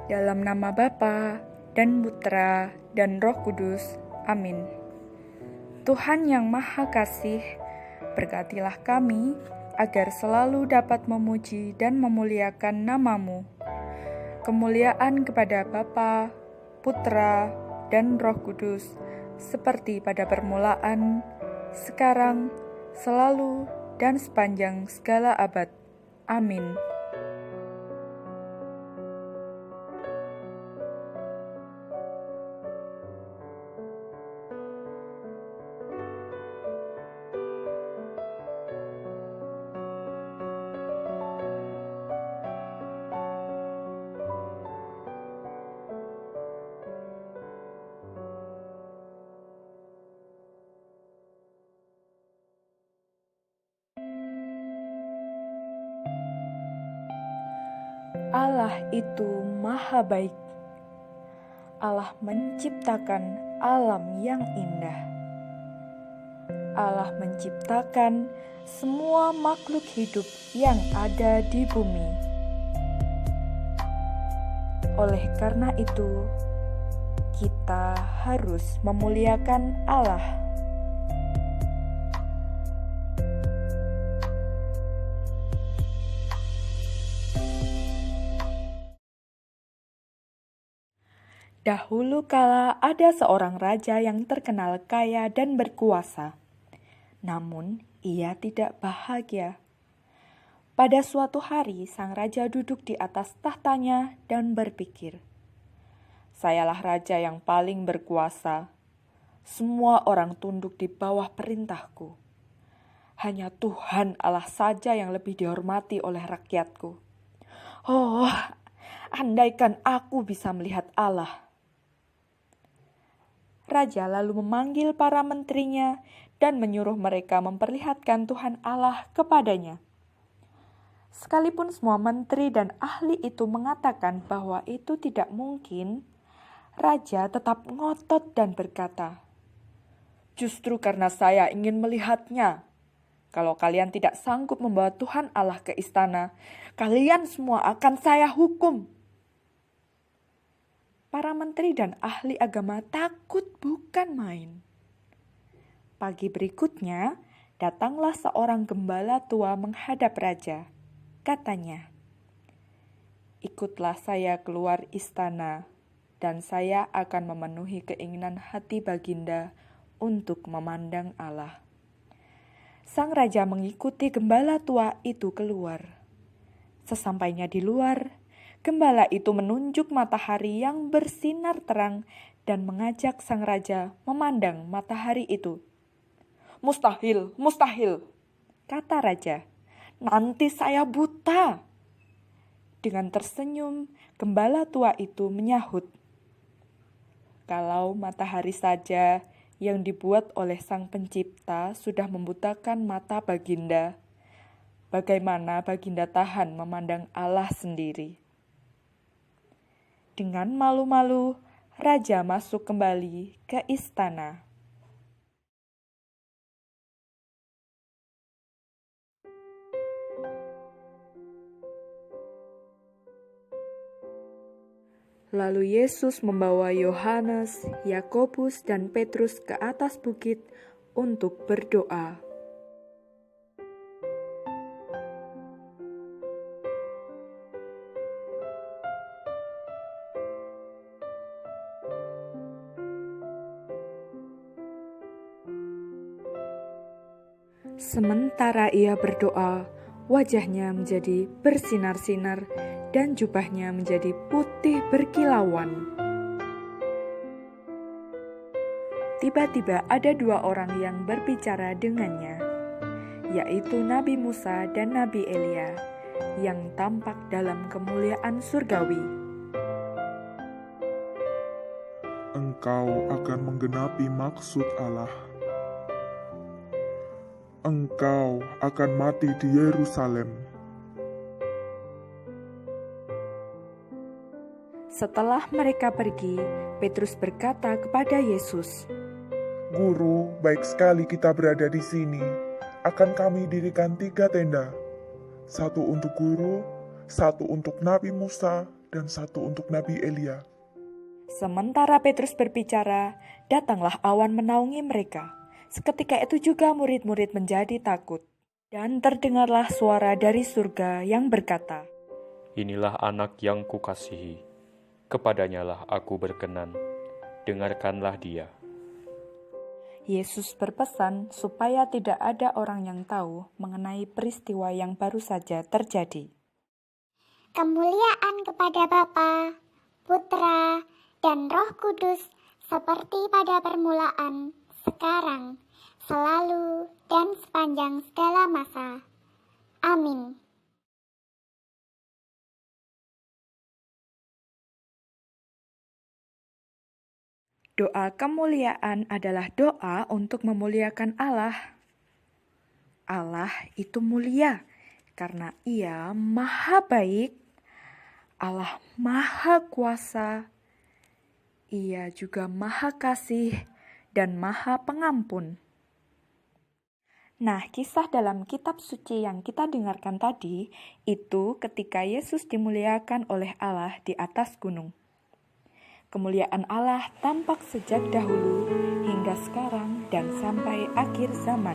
Dalam nama Bapa dan Putra dan Roh Kudus. Amin. Tuhan yang Maha Kasih, berkatilah kami agar selalu dapat memuji dan memuliakan nama-Mu. Kemuliaan kepada Bapa, Putra, dan Roh Kudus, seperti pada permulaan, sekarang, selalu, dan sepanjang segala abad. Amin. Allah itu maha baik. Allah menciptakan alam yang indah. Allah menciptakan semua makhluk hidup yang ada di bumi. Oleh karena itu, kita harus memuliakan Allah. Dahulu kala ada seorang raja yang terkenal kaya dan berkuasa. Namun, ia tidak bahagia. Pada suatu hari, sang raja duduk di atas tahtanya dan berpikir, "Sayalah raja yang paling berkuasa. Semua orang tunduk di bawah perintahku. Hanya Tuhan Allah saja yang lebih dihormati oleh rakyatku. Oh, andaikan aku bisa melihat Allah." Raja lalu memanggil para menterinya dan menyuruh mereka memperlihatkan Tuhan Allah kepadanya. Sekalipun semua menteri dan ahli itu mengatakan bahwa itu tidak mungkin, raja tetap ngotot dan berkata, "Justru karena saya ingin melihatnya. Kalau kalian tidak sanggup membawa Tuhan Allah ke istana, kalian semua akan saya hukum." Para menteri dan ahli agama takut bukan main. Pagi berikutnya, datanglah seorang gembala tua menghadap raja. Katanya, "Ikutlah saya keluar istana, dan saya akan memenuhi keinginan hati Baginda untuk memandang Allah." Sang raja mengikuti gembala tua itu keluar. Sesampainya di luar, gembala itu menunjuk matahari yang bersinar terang dan mengajak sang raja memandang matahari itu. "Mustahil, mustahil," kata raja. "Nanti saya buta." Dengan tersenyum, gembala tua itu menyahut, "Kalau matahari saja yang dibuat oleh Sang Pencipta sudah membutakan mata Baginda, bagaimana Baginda tahan memandang Allah sendiri?" Dengan malu-malu, raja masuk kembali ke istana. Lalu Yesus membawa Yohanes, Yakobus, dan Petrus ke atas bukit untuk berdoa. Sementara ia berdoa, wajahnya menjadi bersinar-sinar dan jubahnya menjadi putih berkilauan. Tiba-tiba ada dua orang yang berbicara dengannya, yaitu Nabi Musa dan Nabi Elia, yang tampak dalam kemuliaan surgawi. "Engkau akan menggenapi maksud Allah. Engkau akan mati di Yerusalem." Setelah mereka pergi, Petrus berkata kepada Yesus, "Guru, baik sekali kita berada di sini. Akan kami dirikan 3 tenda. 1 untuk guru, 1 untuk Nabi Musa, dan satu untuk Nabi Elia. Sementara Petrus berbicara, datanglah awan menaungi mereka. Seketika itu juga murid-murid menjadi takut. Dan terdengarlah suara dari surga yang berkata, Inilah anak yang kukasihi, kepadanyalah aku berkenan, dengarkanlah dia. Yesus berpesan supaya tidak ada orang yang tahu mengenai peristiwa yang baru saja terjadi. Kemuliaan kepada Bapa, Putra, dan Roh Kudus seperti pada permulaan, sekarang, selalu, dan sepanjang segala masa. Amin. Doa kemuliaan adalah doa untuk memuliakan Allah. Allah itu mulia karena Ia maha baik, Allah maha kuasa, Ia juga maha kasih dan maha pengampun. Nah, kisah dalam kitab suci yang kita dengarkan tadi, itu ketika Yesus dimuliakan oleh Allah di atas gunung. Kemuliaan Allah tampak sejak dahulu hingga sekarang dan sampai akhir zaman.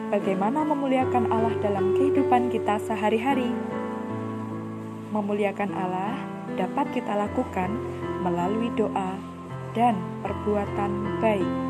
Bagaimana memuliakan Allah dalam kehidupan kita sehari-hari? Memuliakan Allah dapat kita lakukan melalui doa dan perbuatan baik.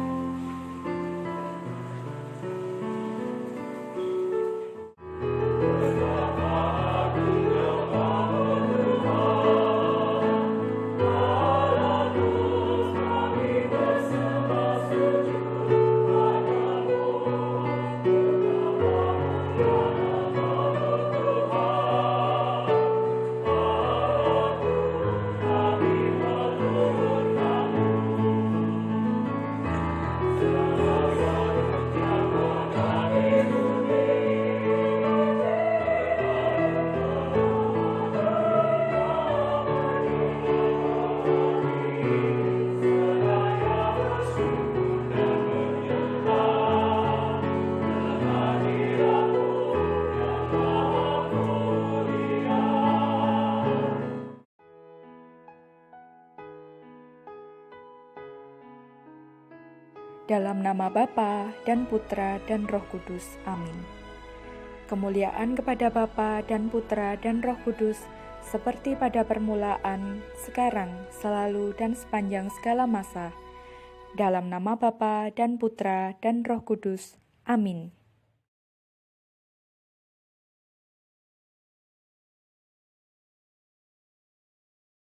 Dalam nama Bapa dan Putra dan Roh Kudus. Amin. Kemuliaan kepada Bapa dan Putra dan Roh Kudus, seperti pada permulaan, sekarang, selalu, dan sepanjang segala masa. Dalam nama Bapa dan Putra dan Roh Kudus. Amin.